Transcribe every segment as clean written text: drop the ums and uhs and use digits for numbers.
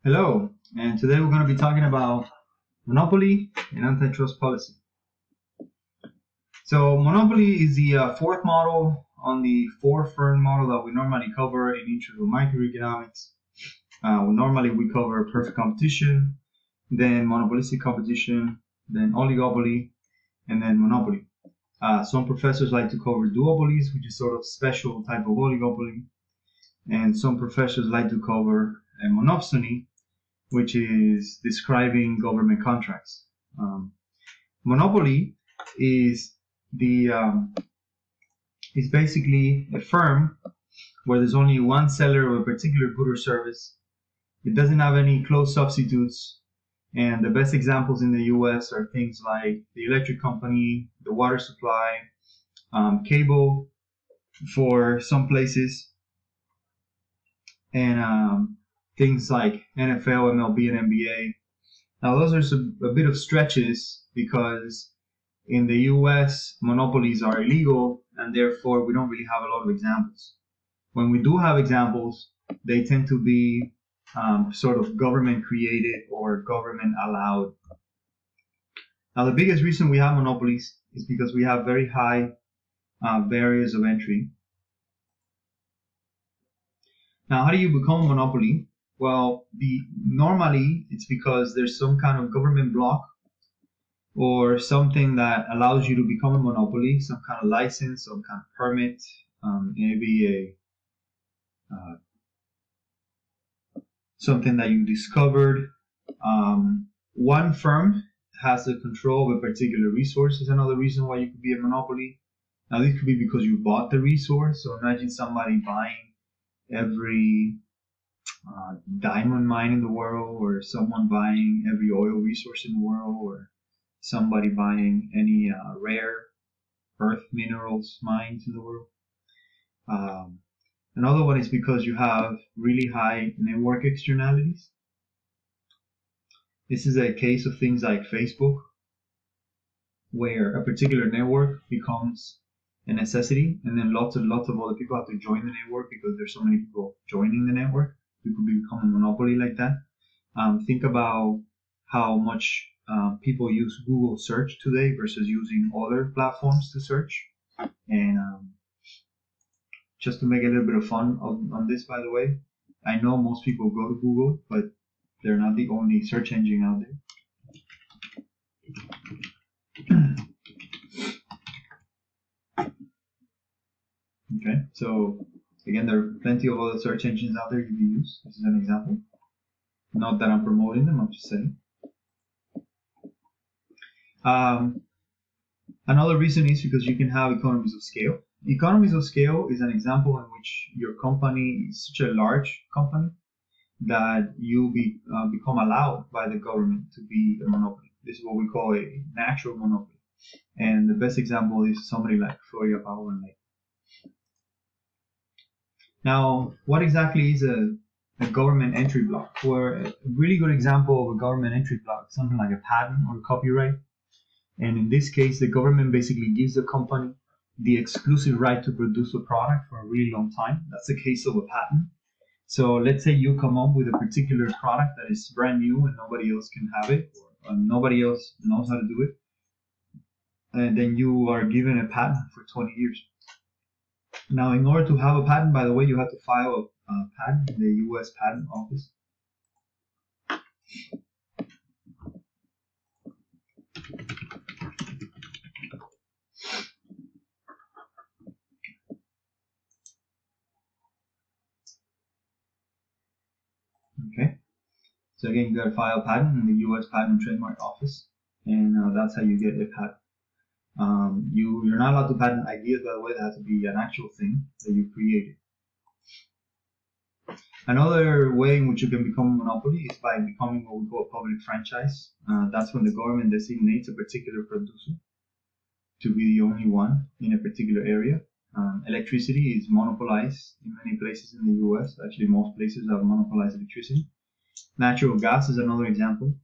Hello, and today we're going to be talking about monopoly and antitrust policy. So monopoly is the fourth model on the four-firm model that we normally cover in Intro to Microeconomics. Normally we cover perfect competition, then monopolistic competition, then oligopoly, and then monopoly. Some professors like to cover duopolies, which is sort of special type of oligopoly, and some professors like to cover a monopsony, which is describing government contracts. Monopoly is is basically a firm where there's only one seller of a particular good or service. It doesn't have any close substitutes, and the best examples in the U.S. are things like the electric company, the water supply, cable for some places, and things like NFL, MLB, and NBA. Now, those are a bit of stretches because in the US, monopolies are illegal, and therefore we don't really have a lot of examples. When we do have examples, they tend to be sort of government created or government allowed. Now, the biggest reason we have monopolies is because we have very high barriers of entry. Now, how do you become a monopoly? Well, normally it's because there's some kind of government block or something that allows you to become a monopoly, some kind of license, some kind of permit, maybe something that you discovered. One firm has the control of a particular resource is another reason why you could be a monopoly. Now, this could be because you bought the resource. So imagine somebody buying every diamond mine in the world, or someone buying every oil resource in the world, or somebody buying any rare earth minerals mines in the world. Another one is because you have really high network externalities. This is a case of things like Facebook, where a particular network becomes a necessity, and then lots of other people have to join the network because there's so many people joining the network. You could become a monopoly like that. Think about how much people use Google search today versus using other platforms to search. And just to make a little bit of fun on this, by the way, I know most people go to Google, but they're not the only search engine out there. Okay, so again, there are plenty of other search engines out there you can use. This is an example. Not that I'm promoting them, I'm just saying. Another reason is because you can have economies of scale. Economies of scale is an example in which your company is such a large company that you become allowed by the government to be a monopoly. This is what we call a natural monopoly. And the best example is somebody like Florida Power and Light. Now, what exactly is a government entry block? Or a really good example of a government entry block, something like a patent or copyright. And in this case, the government basically gives the company the exclusive right to produce a product for a really long time. That's the case of a patent. So let's say you come up with a particular product that is brand new and nobody else can have it, or nobody else knows how to do it. And then you are given a patent for 20 years. Now, in order to have a patent, by the way, you have to file a patent in the U.S. Patent Office. Okay, so again, you got to file a patent in the U.S. Patent and Trademark Office, and that's how you get a patent. You're not allowed to patent ideas, by the way. That has to be an actual thing that you created. Another way in which you can become a monopoly is by becoming what we call a public franchise. That's when the government designates a particular producer to be the only one in a particular area. Electricity is monopolized in many places in the US. Actually, most places have monopolized electricity. Natural gas is another example.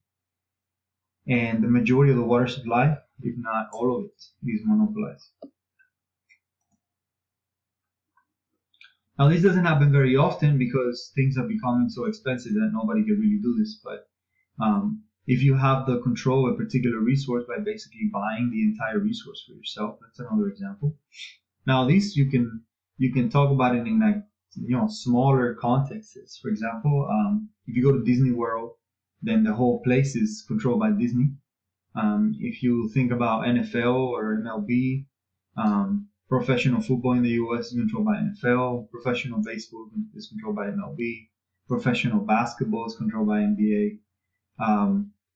And the majority of the water supply, if not all of it, is monopolized. Now, this doesn't happen very often because things are becoming so expensive that nobody can really do this. But if you have the control of a particular resource by basically buying the entire resource for yourself, that's another example. Now, these you can talk about it in like smaller contexts. For example, if you go to Disney World, then the whole place is controlled by Disney. If you think about NFL or MLB, professional football in the US is controlled by NFL, professional baseball is controlled by MLB, professional basketball is controlled by NBA.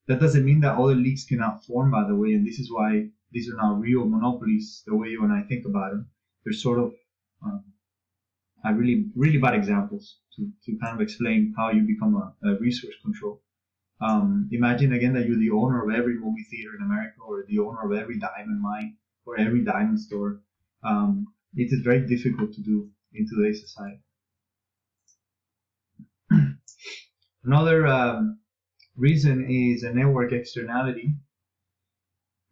That doesn't mean that other leagues cannot form, by the way, and this is why these are not real monopolies the way you and I think about them. They're sort of really, really bad examples to kind of explain how you become a resource control. Imagine again that you're the owner of every movie theater in America, or the owner of every diamond mine, or every diamond store. It is very difficult to do in today's society. Another reason is a network externality.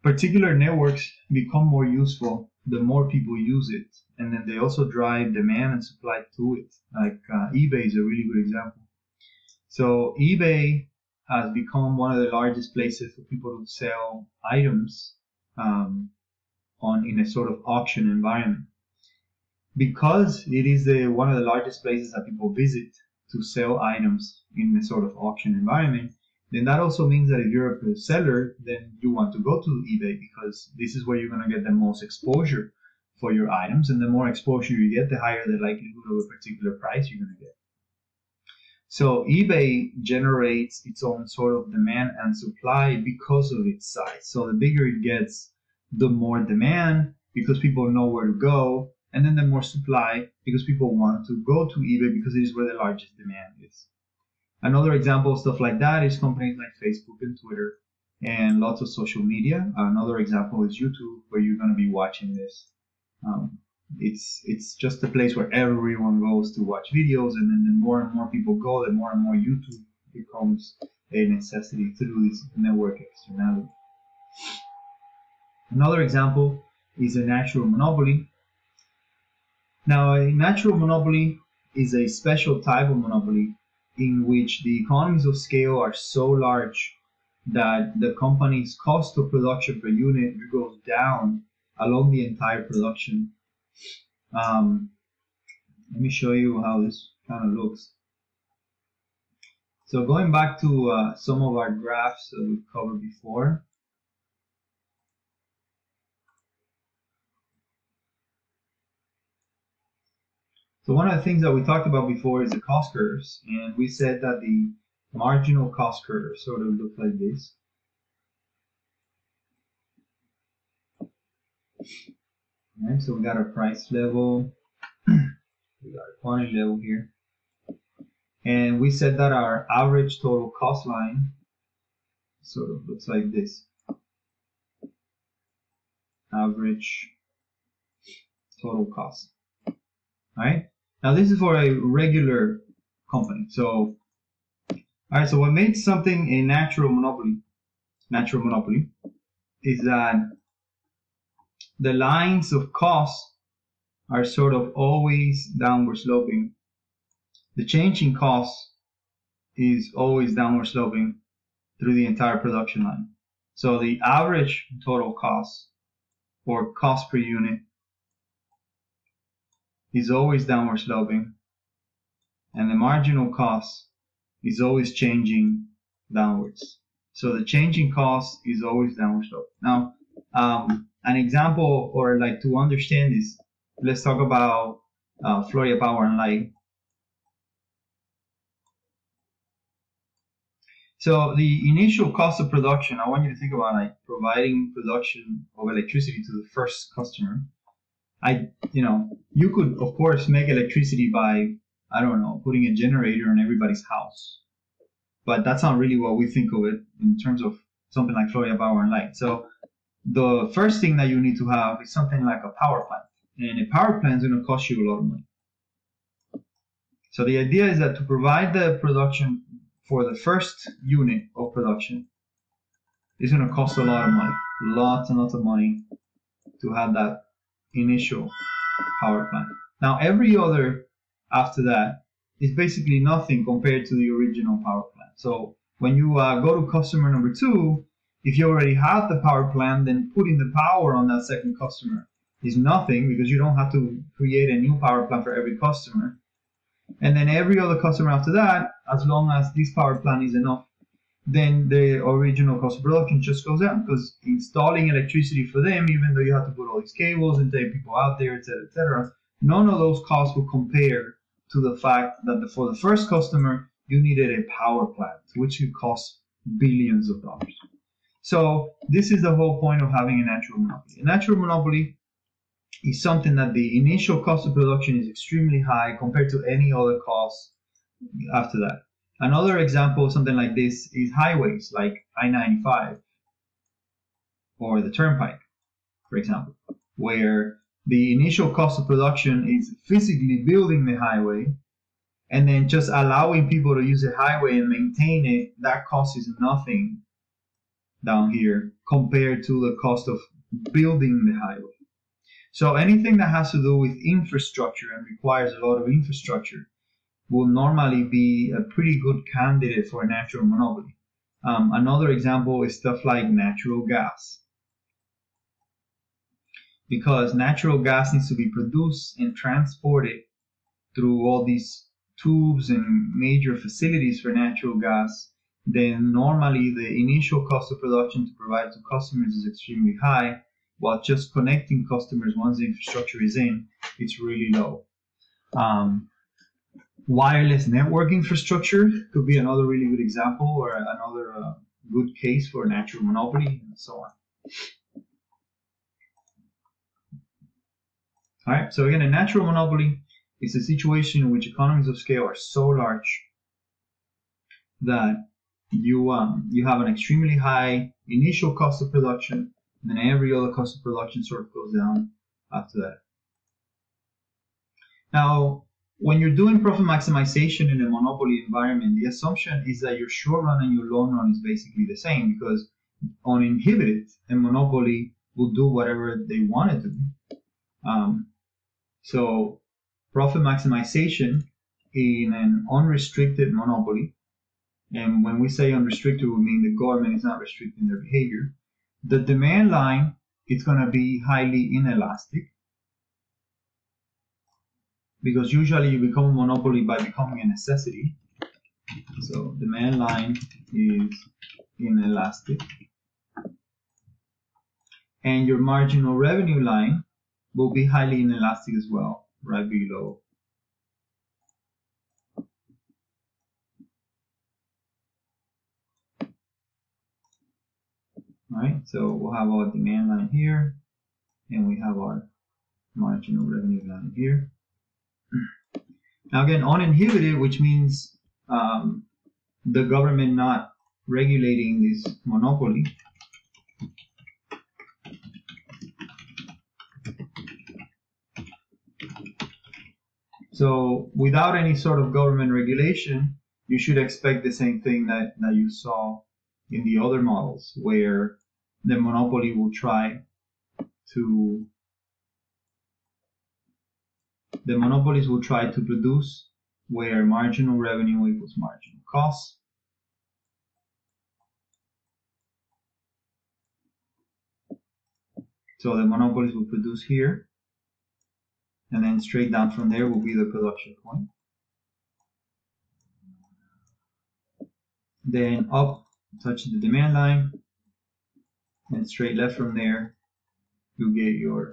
Particular networks become more useful the more people use it, and then they also drive demand and supply to it. Like eBay is a really good example. So eBay has become one of the largest places for people to sell items in a sort of auction environment. Because it is one of the largest places that people visit to sell items in a sort of auction environment, then that also means that if you're a seller, then you want to go to eBay because this is where you're going to get the most exposure for your items, and the more exposure you get, the higher the likelihood of a particular price you're going to get. So eBay generates its own sort of demand and supply because of its size. So the bigger it gets, the more demand because people know where to go, and then the more supply because people want to go to eBay because it is where the largest demand is. Another example of stuff like that is companies like Facebook and Twitter and lots of social media. Another example is YouTube, where you're going to be watching this. It's just a place where everyone goes to watch videos, and then the more and more people go, the more and more YouTube becomes a necessity to do this network externality. Another example is a natural monopoly. Now, a natural monopoly is a special type of monopoly in which the economies of scale are so large that the company's cost of production per unit goes down along the entire production. Let me show you how this kind of looks. So going back to some of our graphs that we've covered before. So one of the things that we talked about before is the cost curves, and we said that the marginal cost curve sort of looks like this. Alright, so we got our price level, we got our quantity level here, and we said that our average total cost line sort of looks like this. Average total cost. Alright, now this is for a regular company. So, alright, so what makes something a natural monopoly is that the lines of cost are sort of always downward sloping. The change in cost is always downward sloping through the entire production line. So the average total cost, or cost per unit, is always downward sloping, and the marginal cost is always changing downwards. So the changing cost is always downward sloping. Now, an example, or like to understand this, let's talk about Florida Power and Light. So the initial cost of production, I want you to think about like providing production of electricity to the first customer. You could of course make electricity by, I don't know, putting a generator in everybody's house, but that's not really what we think of it in terms of something like Florida Power and Light. So the first thing that you need to have is something like a power plant, and a power plant is going to cost you a lot of money. So the idea is that to provide the production for the first unit of production is going to cost a lot of money, lots and lots of money to have that initial power plant. Now every other after that is basically nothing compared to the original power plant. So when you go to customer number 2, if you already have the power plant, then putting the power on that second customer is nothing, because you don't have to create a new power plant for every customer. And then every other customer after that, as long as this power plant is enough, then the original cost of production just goes down, because installing electricity for them, even though you have to put all these cables and take people out there, etc., none of those costs will compare to the fact that for the first customer, you needed a power plant, which could cost billions of dollars. So this is the whole point of having a natural monopoly. A natural monopoly is something that the initial cost of production is extremely high compared to any other cost after that. Another example of something like this is highways like I-95 or the Turnpike, for example, where the initial cost of production is physically building the highway, and then just allowing people to use the highway and maintain it. That cost is nothing down here compared to the cost of building the highway. So anything that has to do with infrastructure and requires a lot of infrastructure will normally be a pretty good candidate for a natural monopoly. Another example is stuff like natural gas, because natural gas needs to be produced and transported through all these tubes and major facilities for natural gas. Then normally the initial cost of production to provide to customers is extremely high, while just connecting customers once the infrastructure is in, it's really low. Wireless network infrastructure could be another really good example, or another good case for a natural monopoly, and so on. All right, so again, a natural monopoly is a situation in which economies of scale are so large that you have an extremely high initial cost of production, and then every other cost of production sort of goes down after that. Now, when you're doing profit maximization in a monopoly environment, the assumption is that your short run and your long run is basically the same, because uninhibited, a monopoly will do whatever they want it to do. So profit maximization in an unrestricted monopoly, and when we say unrestricted, we mean the government is not restricting their behavior. The demand line is going to be highly inelastic, because usually you become a monopoly by becoming a necessity. So demand line is inelastic. And your marginal revenue line will be highly inelastic as well, right below. Right, so we'll have our demand line here, and we have our marginal revenue line here. Now again, uninhibited, which means the government not regulating this monopoly. So without any sort of government regulation, you should expect the same thing that you saw in the other models, where the monopoly will try to the monopolies will try to produce where marginal revenue equals marginal cost. So the monopolies will produce here, and then straight down from there will be the production point. Then up, touch the demand line, and straight left from there, you get your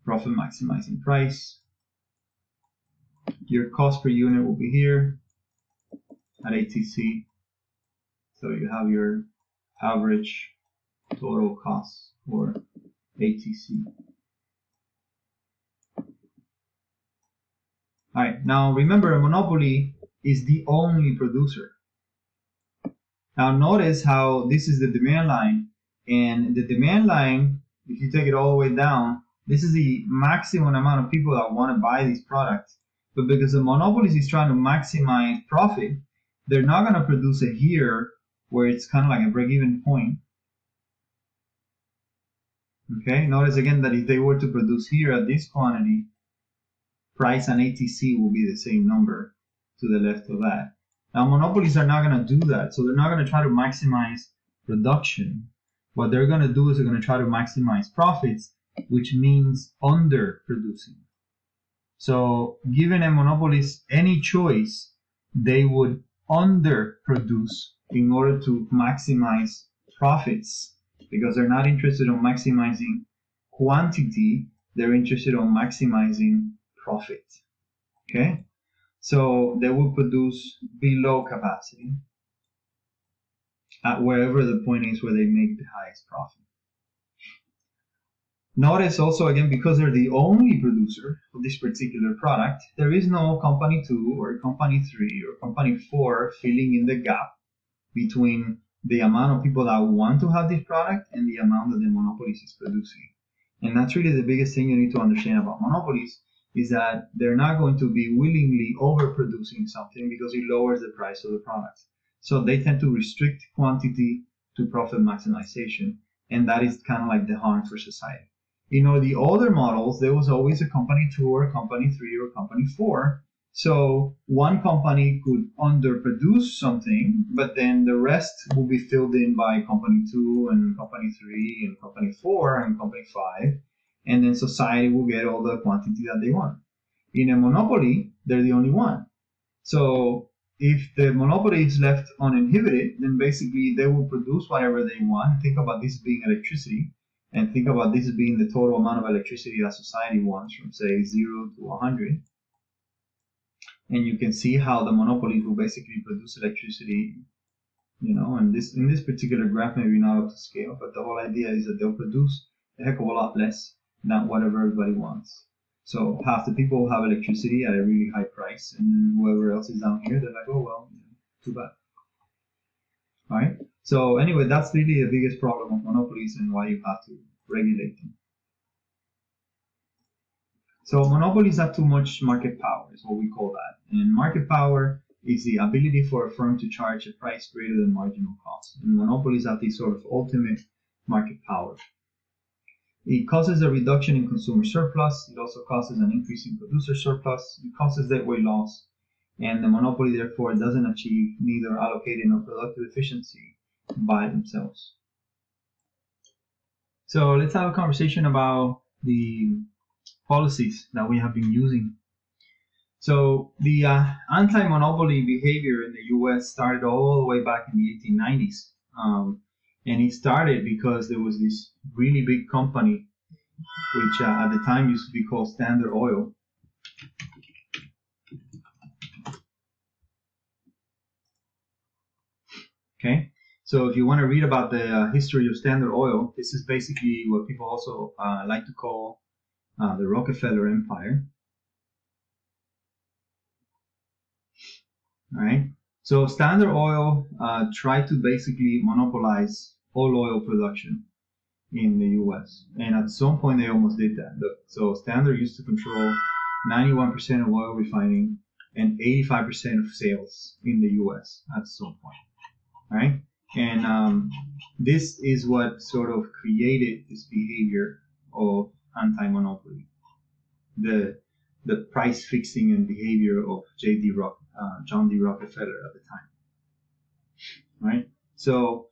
profit maximizing price. Your cost per unit will be here at ATC. So you have your average total cost for ATC. Alright, now remember, a monopoly is the only producer. Now notice how this is the demand line, and the demand line, if you take it all the way down, this is the maximum amount of people that want to buy these products. But because the monopolies is trying to maximize profit, they're not going to produce it here where it's kind of like a break-even point. Okay, notice again that if they were to produce here at this quantity, price and ATC will be the same number to the left of that. Now, monopolies are not going to do that. So they're not going to try to maximize production. What they're going to do is they're going to try to maximize profits, which means underproducing. So given a monopolist any choice, they would underproduce in order to maximize profits, because they're not interested in maximizing quantity, they're interested in maximizing profit. Okay? So they will produce below capacity at wherever the point is where they make the highest profit. Notice also, again, because they're the only producer of this particular product, there is no company 2 or company 3 or company 4 filling in the gap between the amount of people that want to have this product and the amount that the monopolies is producing. And that's really the biggest thing you need to understand about monopolies, is that they're not going to be willingly overproducing something because it lowers the price of the product. So they tend to restrict quantity to profit maximization, and that is kind of like the harm for society. In all the other models, there was always a company 2 or a company 3 or a company 4. So one company could underproduce something, but then the rest will be filled in by company 2 and company 3 and company 4 and company 5. And then society will get all the quantity that they want. In a monopoly, they're the only one. So if the monopoly is left uninhibited, then basically they will produce whatever they want. Think about this being electricity, and think about this being the total amount of electricity that society wants from, say, 0 to 100. And you can see how the monopolies will basically produce electricity, and in this particular graph, maybe not up to scale, but the whole idea is that they'll produce a heck of a lot less than whatever everybody wants. So half the people have electricity at a really high price, and then whoever else is down here, they're like, oh, well, too bad. All right. So anyway, that's really the biggest problem of monopolies and why you have to regulate them. So monopolies have too much market power, is what we call that. And market power is the ability for a firm to charge a price greater than marginal cost. And monopolies have this sort of ultimate market power. It causes a reduction in consumer surplus. It also causes an increase in producer surplus. It causes deadweight loss. And the monopoly, therefore, doesn't achieve neither allocated nor productive efficiency by themselves. So let's have a conversation about the policies that we have been using. So the anti-monopoly behavior in the US started all the way back in the 1890s. And it started because there was this really big company, which at the time used to be called Standard Oil. Okay, so if you want to read about the history of Standard Oil, this is basically what people also like to call the Rockefeller Empire. All right, so Standard Oil tried to basically monopolize all oil production in the US, and at some point they almost did that. So Standard used to control 91% of oil refining and 85% of sales in the US at some point. All right, and this is what sort of created this behavior of anti-monopoly, the price fixing and behavior of John D. Rockefeller at the time. All right, so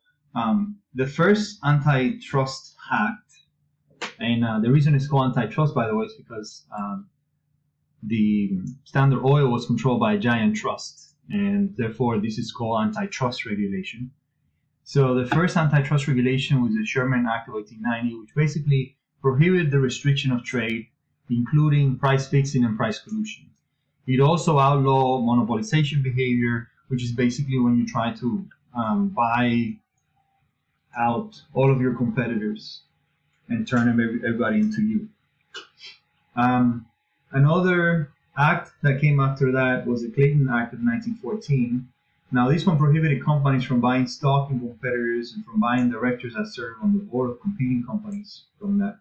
the first Antitrust Act, and the reason it's called Antitrust, by the way, is because the Standard Oil was controlled by a giant trust, and therefore this is called antitrust regulation. So the first antitrust regulation was the Sherman Act of 1890, which basically prohibited the restriction of trade, including price fixing and price collusion. It also outlawed monopolization behavior, which is basically when you try to buy out all of your competitors and turn everybody into you. Another act that came after that was the Clayton Act of 1914. Now, this one prohibited companies from buying stock in competitors and from buying directors that serve on the board of competing companies from that.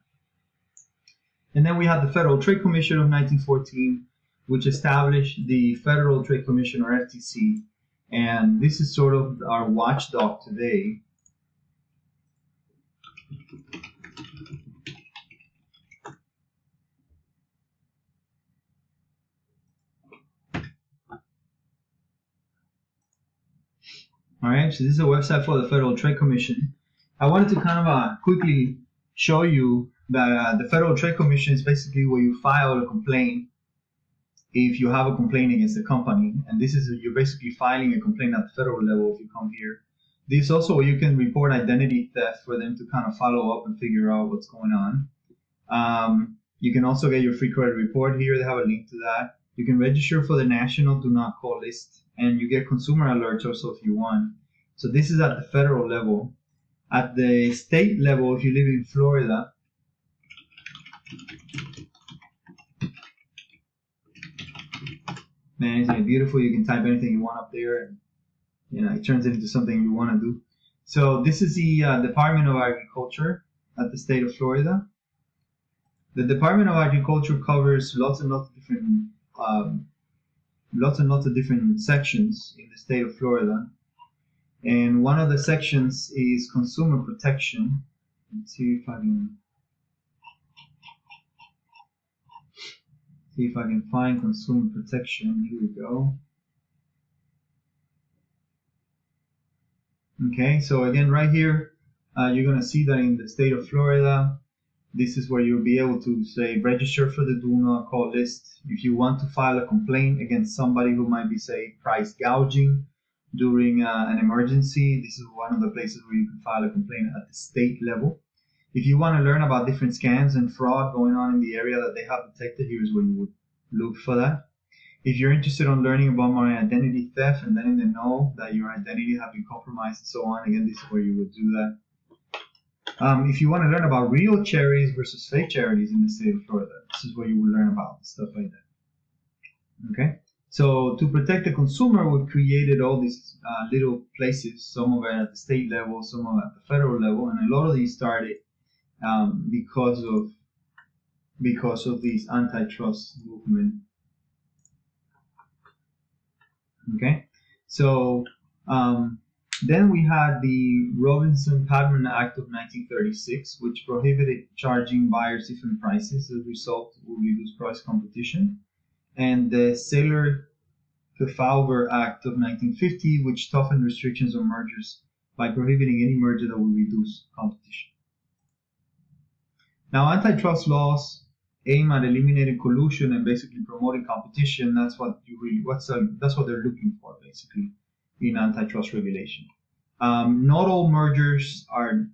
And then we had the Federal Trade Commission of 1914, which established the Federal Trade Commission, or FTC. And this is sort of our watchdog today. All right, so this is a website for the Federal Trade Commission. I wanted to kind of quickly show you that the Federal Trade Commission is basically where you file a complaint if you have a complaint against a company, and this is you're basically filing a complaint at the federal level if you come here. This is also where you can report identity theft for them to kind of follow up and figure out what's going on. You can also get your free credit report here. They have a link to that. You can register for the National Do Not Call list, and you get consumer alerts also if you want. So this is at the federal level. At the state level, if you live in Florida, man, isn't it beautiful? You can type anything you want up there, and it turns it into something you want to do. So this is the Department of Agriculture at the state of Florida. The Department of Agriculture covers lots and lots of different sections in the state of Florida, and one of the sections is consumer protection. Let's see if I can find consumer protection. Here we go. Okay, so again, right here, you're going to see that in the state of Florida, this is where you'll be able to say register for the Do Not Call list. If you want to file a complaint against somebody who might be, say, price gouging during an emergency, this is one of the places where you can file a complaint at the state level. If you want to learn about different scams and fraud going on in the area that they have detected, here's where you would look for that. If you're interested in learning about more identity theft and letting them know that your identity has been compromised and so on, again, this is where you would do that. If you want to learn about real charities versus fake charities in the state of Florida, this is where you will learn about stuff like that. Okay? So to protect the consumer, we've created all these little places, some of it at the state level, some of it at the federal level, and a lot of these started because of this antitrust movement. Okay, so then we had the Robinson-Padman Act of 1936, which prohibited charging buyers different prices. As a result, will reduce price competition. And the Saylor-Kefauver Act of 1950, which toughened restrictions on mergers by prohibiting any merger that will reduce competition. Now, antitrust laws aim at eliminating collusion and basically promoting competition. That's what that's what they're looking for basically in antitrust regulation. Not all mergers are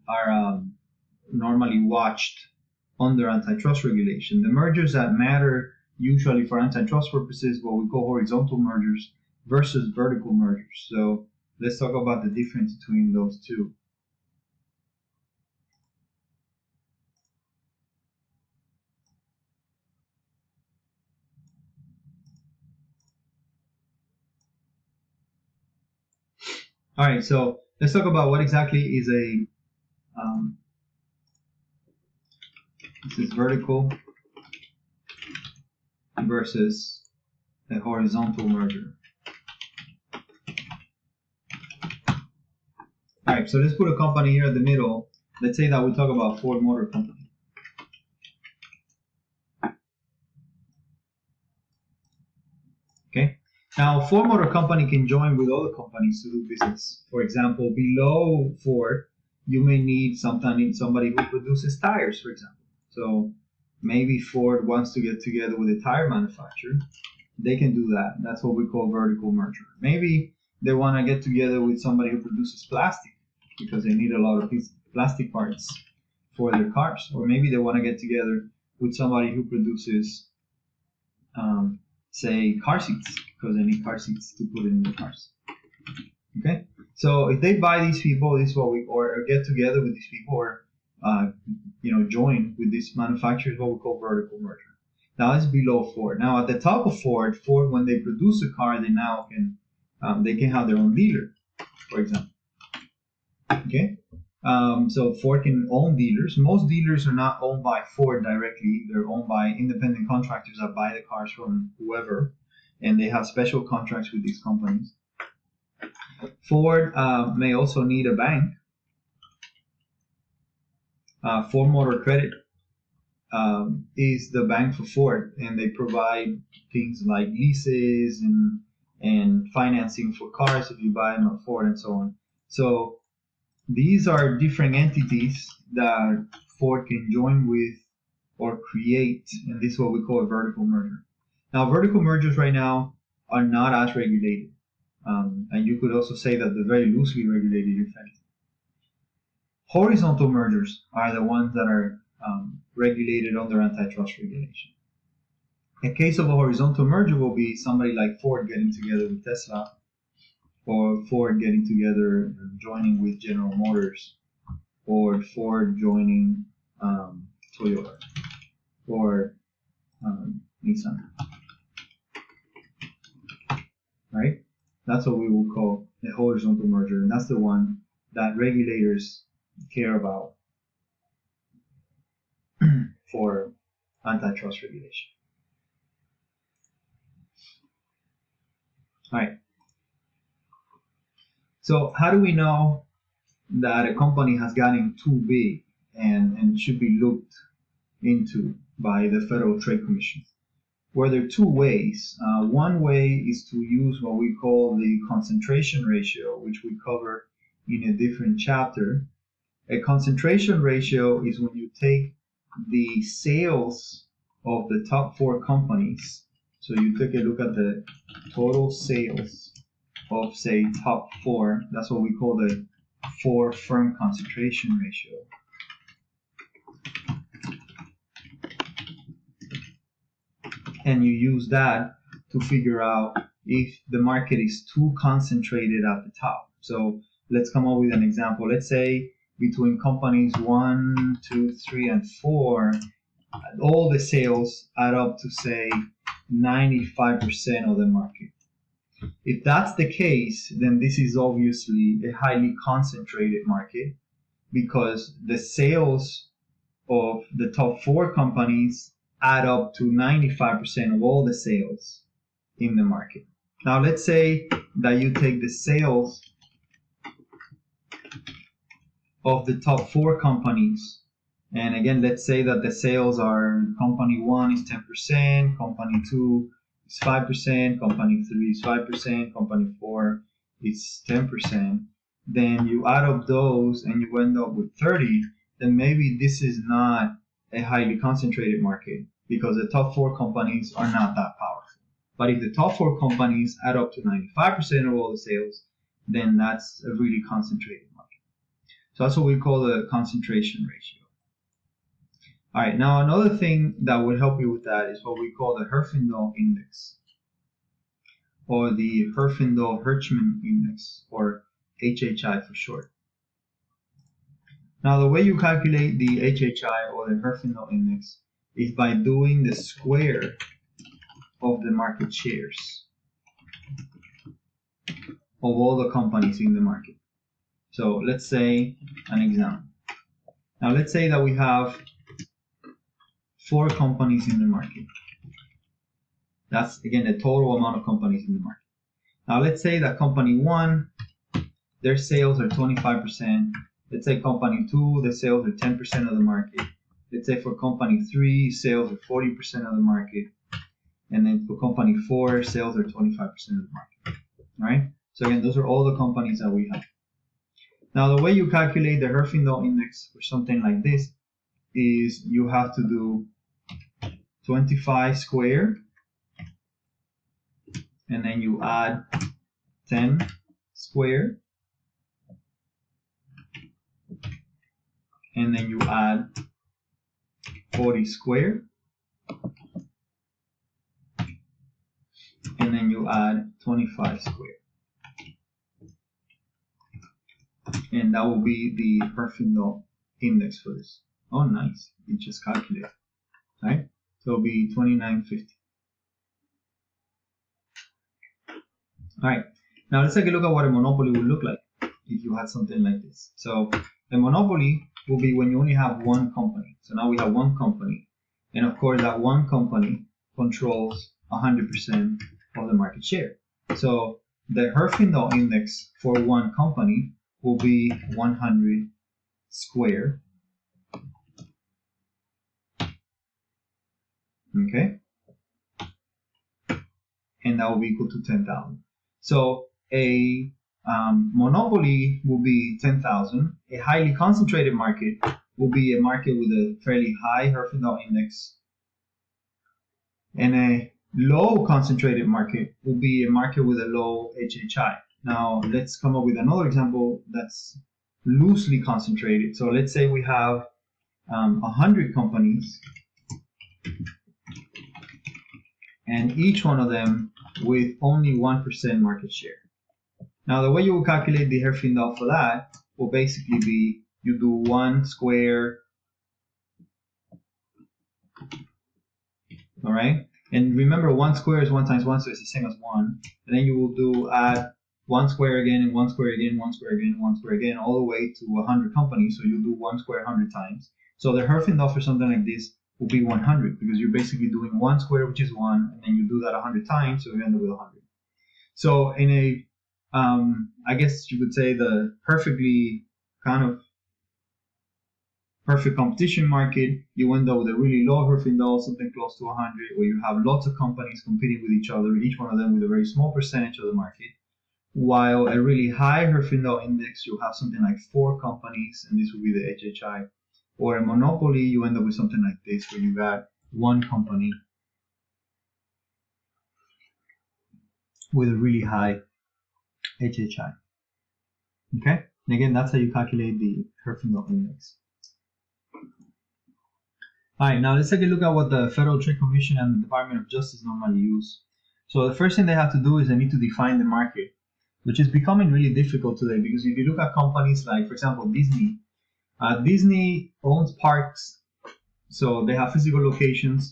normally watched under antitrust regulation. The mergers that matter usually for antitrust purposes, what we call horizontal mergers versus vertical mergers. So let's talk about the difference between those two. All right, so let's talk about what exactly is a this is vertical versus a horizontal merger. All right, so let's put a company here at the middle. Let's say that we talk about Ford Motor Company. Okay. Now, Ford Motor Company can join with other companies to do business. For example, below Ford, you may need somebody who produces tires, for example. So maybe Ford wants to get together with a tire manufacturer. They can do that. That's what we call vertical merger. Maybe they want to get together with somebody who produces plastic because they need a lot of plastic parts for their cars. Or maybe they want to get together with somebody who produces say car seats because they need car seats to put in their cars. Okay, so if they buy these people, this is what we or get together with these people, or join with this manufacturer is what we call vertical merger. Now it's below Ford. Now at the top of Ford, when they produce a car, they now can they can have their own dealer, for example. Okay. So Ford can own dealers. Most dealers are not owned by Ford directly. They're owned by independent contractors that buy the cars from whoever, and they have special contracts with these companies. Ford may also need a bank. Ford Motor Credit is the bank for Ford, and they provide things like leases and and financing for cars if you buy them at Ford and so on. So these are different entities that Ford can join with or create, and this is what we call a vertical merger. Now, vertical mergers right now are not as regulated, and you could also say that they're very loosely regulated, in fact. Horizontal mergers are the ones that are regulated under antitrust regulation. A case of a horizontal merger will be somebody like Ford getting together with Tesla, or Ford getting together, joining with General Motors, or Ford joining Toyota, or Nissan. Right? That's what we will call a horizontal merger, and that's the one that regulators care about for antitrust regulation. All right. So how do we know that a company has gotten too big and should be looked into by the Federal Trade Commission? Well, there are two ways. One way is to use what we call the concentration ratio, which we cover in a different chapter. A concentration ratio is when you take the sales of the top 4 companies. So you take a look at the total sales of, say, top 4. That's what we call the 4 firm concentration ratio. And you use that to figure out if the market is too concentrated at the top. So let's come up with an example. Let's say between companies 1, 2, 3, and 4, all the sales add up to, say, 95% of the market. If that's the case, then this is obviously a highly concentrated market, because the sales of the top 4 companies add up to 95% of all the sales in the market. Now let's say that you take the sales of the top 4 companies, and again, let's say that the sales are company 1 is 10%, company 2 is 5%, company 3 is 5%, company 4 is 10%, then you add up those and you end up with 30, then maybe this is not a highly concentrated market, because the top 4 companies are not that powerful. But if the top 4 companies add up to 95% of all the sales, then that's a really concentrated market. So that's what we call the concentration ratio. All right, now another thing that would help you with that is what we call the Herfindahl Index, or the Herfindahl-Hirschman Index, or HHI for short. Now the way you calculate the HHI, or the Herfindahl Index, is by doing the square of the market shares of all the companies in the market. So let's say an example. Now let's say that we have 4 companies in the market. That's, again, the total amount of companies in the market. Now let's say that company 1, their sales are 25%. Let's say company 2, the sales are 10% of the market. Let's say for company 3, sales are 40% of the market. And then for company 4, sales are 25% of the market. All right? So again, those are all the companies that we have. Now the way you calculate the Herfindahl Index for something like this is you have to do 25 squared, and then you add 10 squared, and then you add 40 squared, and then you add 25 squared. And that will be the Herfindahl Index for this. Oh, nice. You just calculate. Right? So it'll be 2950. Alright. Now let's take a look at what a monopoly would look like if you had something like this. So a monopoly will be when you only have one company. So now we have one company. And of course that one company controls 100% of the market share. So the Herfindahl Index for one company will be 100 squared. Okay? And that will be equal to 10,000. So a monopoly will be 10,000. A highly concentrated market will be a market with a fairly high Herfindahl index. And a low concentrated market will be a market with a low HHI. Now let's come up with another example that's loosely concentrated. So let's say we have 100 companies, and each one of them with only 1% market share. Now the way you will calculate the Herfindahl for that will basically be you do 1 square, all right? And remember, 1 square is 1 times 1, so it's the same as 1. And then you will do add 1 square again, and 1 square again, 1 square again, 1 square again, all the way to 100 companies. So you'll do 1 square 100 times. So the Herfindahl for something like this will be 100, because you're basically doing 1 square, which is 1, and then you do that 100 times, so you end up with 100. So in a, I guess you could say the perfectly kind of perfect competition market, you end up with a really low Herfindahl, something close to 100, where you have lots of companies competing with each other, each one of them with a very small percentage of the market. While a really high Herfindahl index, you'll have something like 4 companies, and this will be the HHI. Or a monopoly, you end up with something like this, where you got 1 company with a really high HHI. Okay? And again, that's how you calculate the Herfindahl index. All right, now let's take a look at what the Federal Trade Commission and the Department of Justice normally use. So the first thing they have to do is they need to define the market, which is becoming really difficult today, because if you look at companies like, for example, Disney, Disney owns parks, so they have physical locations,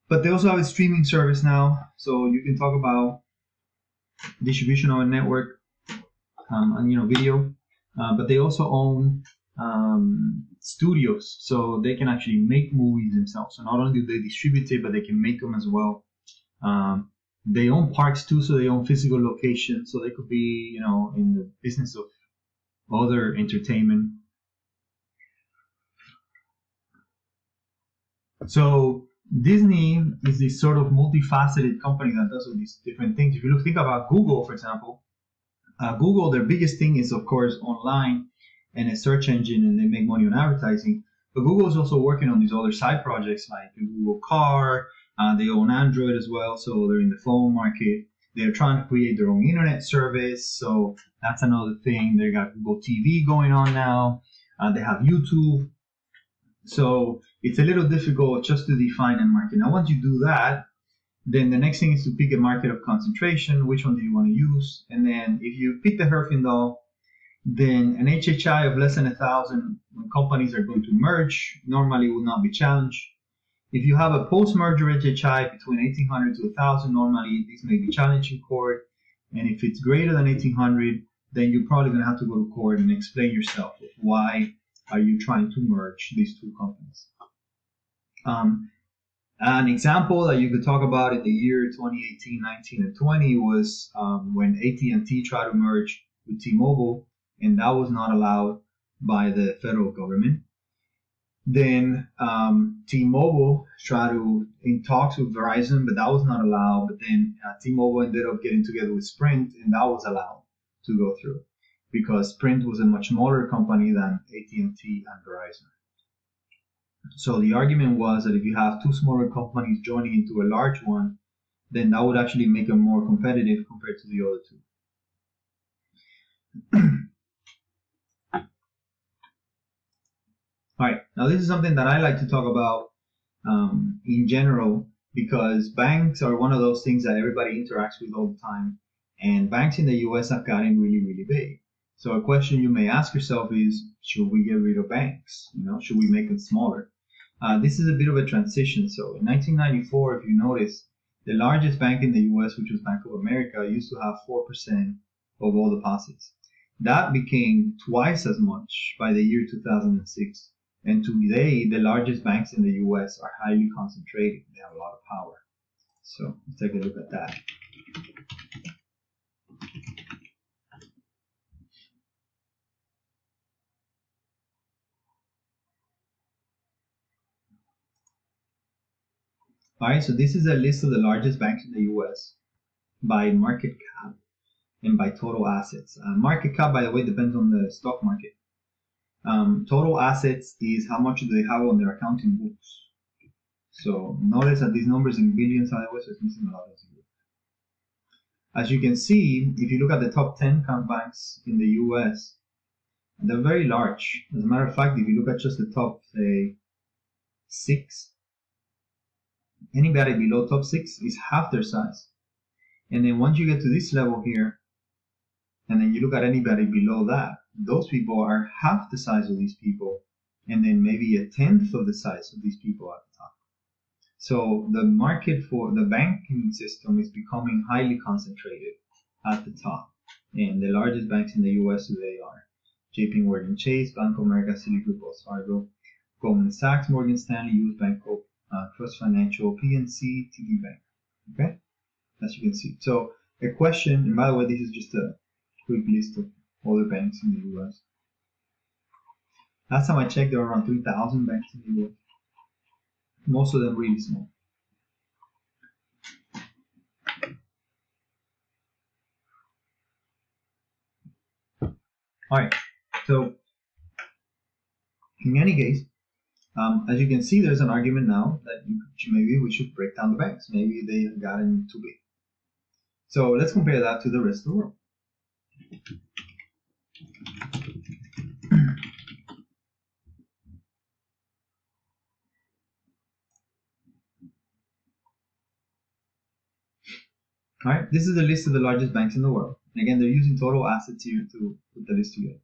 but they also have a streaming service now, so you can talk about distribution on a network and video, but they also own studios, so they can actually make movies themselves. So not only do they distribute it, but they can make them as well. They own parks too, so they own physical locations, so they could be, in the business of other entertainment. So Disney is this sort of multifaceted company that does all these different things. If you think about Google, for example, Google, their biggest thing is, of course, online and a search engine, and they make money on advertising. But Google is also working on these other side projects like Google Car. They own Android as well, so they're in the phone market. They're trying to create their own internet service, so that's another thing. They got Google TV going on now. They have YouTube. So it's a little difficult just to define a market. Now, once you do that, then the next thing is to pick a market of concentration. Which one do you want to use? And then if you pick the Herfindahl, then an HHI of less than 1,000 when companies are going to merge normally will not be challenged. If you have a post-merger HHI between 1,800 to 1,000, normally this may be challenged in court. And if it's greater than 1,800, then you're probably going to have to go to court and explain yourself why are you trying to merge these 2 companies. An example that you could talk about in the year 2018, 19, and 20 was when AT&T tried to merge with T-Mobile, and that was not allowed by the federal government. Then T-Mobile tried to in talks with Verizon, but that was not allowed. But then T-Mobile ended up getting together with Sprint, and that was allowed to go through, because Sprint was a much smaller company than AT&T and Verizon. So the argument was that if you have 2 smaller companies joining into a large one, then that would actually make them more competitive compared to the other 2. All right, now this is something that I like to talk about in general, because banks are one of those things that everybody interacts with all the time, and banks in the US have gotten really, really big. So a question you may ask yourself is, should we get rid of banks? Should we make them smaller? This is a bit of a transition. So in 1994, if you notice, the largest bank in the US, which was Bank of America, used to have 4% of all deposits. That became twice as much by the year 2006. And today, the largest banks in the US are highly concentrated. They have a lot of power. So let's take a look at that. All right, so this is a list of the largest banks in the US. by market cap and by total assets. Market cap, by the way, depends on the stock market. Total assets is how much do they have on their accounting books. So notice that these numbers in billions, otherwise it's missing a lot of zeros. As you can see, if you look at the top 10 banks in the US, they're very large. As a matter of fact, if you look at just the top, say, 6, anybody below top 6 is half their size. And then once you get to this level here, and then you look at anybody below that, those people are half the size of these people, and then maybe a tenth of the size of these people at the top. So the market for the banking system is becoming highly concentrated at the top. And the largest banks in the US today are JP Morgan Chase, Bank of America, Citigroup, Wells Fargo, Goldman Sachs, Morgan Stanley, US Bank, Trust Financial, PNC, TD Bank. Okay, as you can see. So a question, and by the way, this is just a quick list of other banks in the US. Last time I checked, there were around 3,000 banks in the US. Most of them really small. Alright, so in any case, as you can see, there's an argument now that maybe we should break down the banks. Maybe they have gotten too big. So let's compare that to the rest of the world. All right, this is the list of the largest banks in the world. And again, they're using total assets here to put the list together.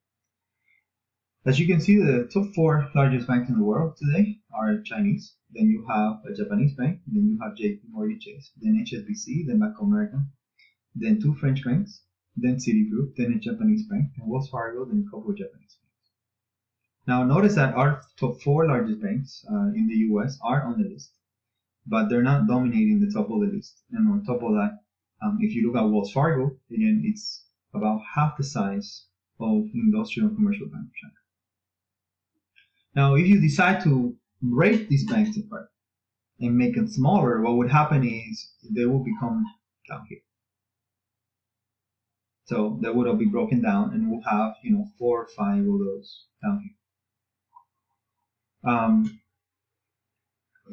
As you can see, the top 4 largest banks in the world today are Chinese. Then you have a Japanese bank. Then you have JP Morgan Chase. Then HSBC. Then Bank of America. Then 2 French banks. Then Citigroup. Then a Japanese bank. Then Wells Fargo. Then a couple of Japanese banks. Now notice that our top 4 largest banks in the US are on the list, but they're not dominating the top of the list. And on top of that, if you look at Wells Fargo, again, it's about half the size of Industrial and Commercial Bank of China. Now, if you decide to break these banks apart and make them smaller, what would happen is they will become down here. So they would all be broken down, and we'll have 4 or 5 of those down here.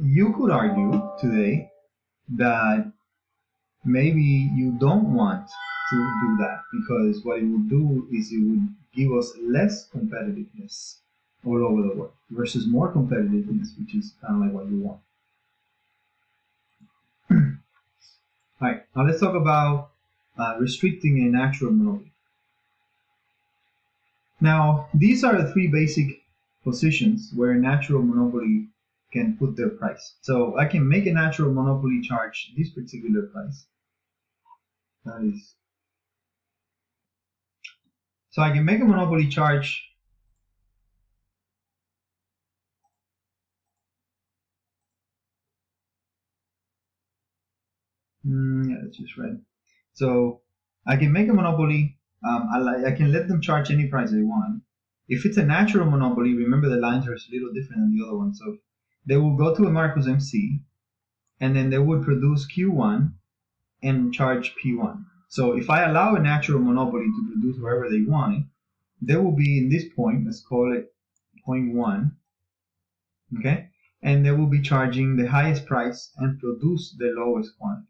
You could argue today that maybe you don't want to do that, because what it would do is it would give us less competitiveness all over the world versus more competitiveness, which is kind of like what you want. All right, now let's talk about restricting a natural monopoly. Now, these are the 3 basic positions where a natural monopoly can put their price. So I can make a natural monopoly charge this particular price. So I can make a monopoly charge yeah, that's just right. So I can make a monopoly. I can let them charge any price they want. If it's a natural monopoly, remember the lines are a little different than the other one. So they will go to a Marcos MC, and then they would produce Q1 and charge P1. So if I allow a natural monopoly to produce wherever they want it, they will be in this point, let's call it point 1, okay? And they will be charging the highest price and produce the lowest quantity.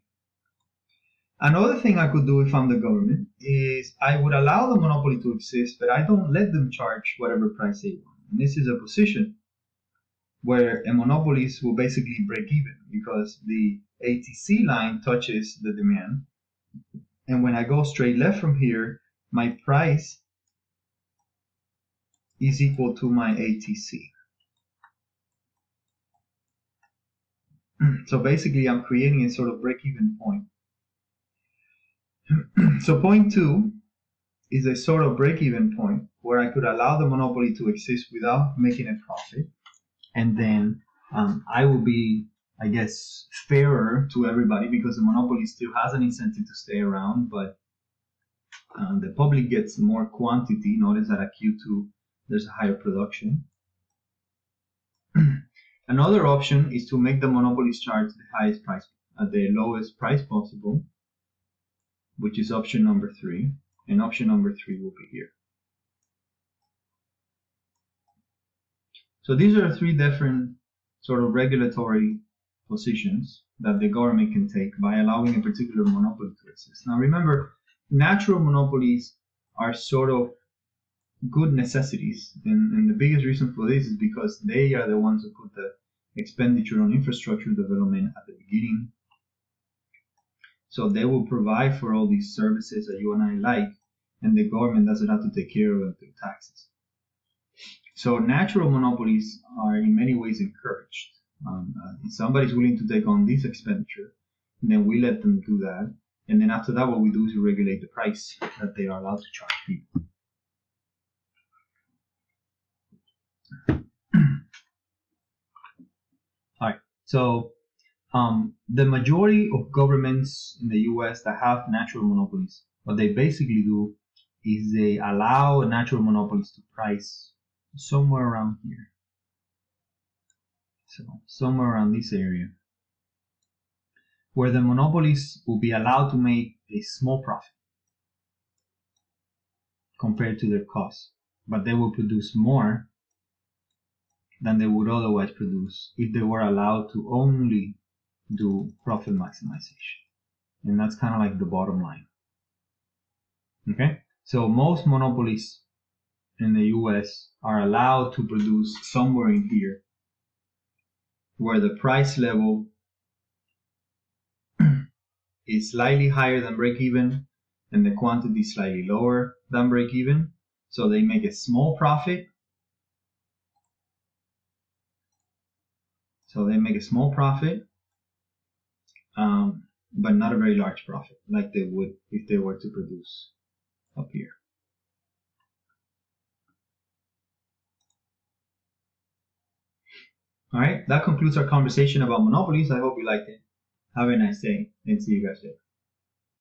Another thing I could do if I'm the government is I would allow the monopoly to exist, but I don't let them charge whatever price they want. And this is a position where a monopolist will basically break even, because the ATC line touches the demand. And when I go straight left from here, my price is equal to my ATC. So basically, I'm creating a sort of break-even point. So point 2 is a sort of break-even point where I could allow the monopoly to exist without making a profit. And then I will be, I guess, fairer to everybody, because the monopoly still has an incentive to stay around, but the public gets more quantity. Notice that at Q2 there's a higher production. Another option is to make the monopolist charge the highest price at the lowest price possible, which is option number 3, and option number 3 will be here. So these are 3 different sort of regulatory positions that the government can take by allowing a particular monopoly to exist. Now remember, natural monopolies are sort of good necessities, and the biggest reason for this is because they are the ones who put the expenditure on infrastructure development at the beginning. So they will provide for all these services that you and I like, and the government doesn't have to take care of them through taxes. So natural monopolies are in many ways encouraged. If somebody's willing to take on this expenditure, then we let them do that. And then after that, what we do is we regulate the price that they are allowed to charge people. All right. So the majority of governments in the US that have natural monopolies, what they basically do is they allow natural monopolies to price somewhere around here. So somewhere around this area, where the monopolies will be allowed to make a small profit compared to their costs, but they will produce more than they would otherwise produce if they were allowed to only do profit maximization. And that's kind of like the bottom line. Okay, so most monopolies in the US are allowed to produce somewhere in here where the price level is slightly higher than break even and the quantity is slightly lower than break even. So they make a small profit. But not a very large profit like they would if they were to produce up here. All right, that concludes our conversation about monopolies. I hope you liked it. Have a nice day and see you guys later.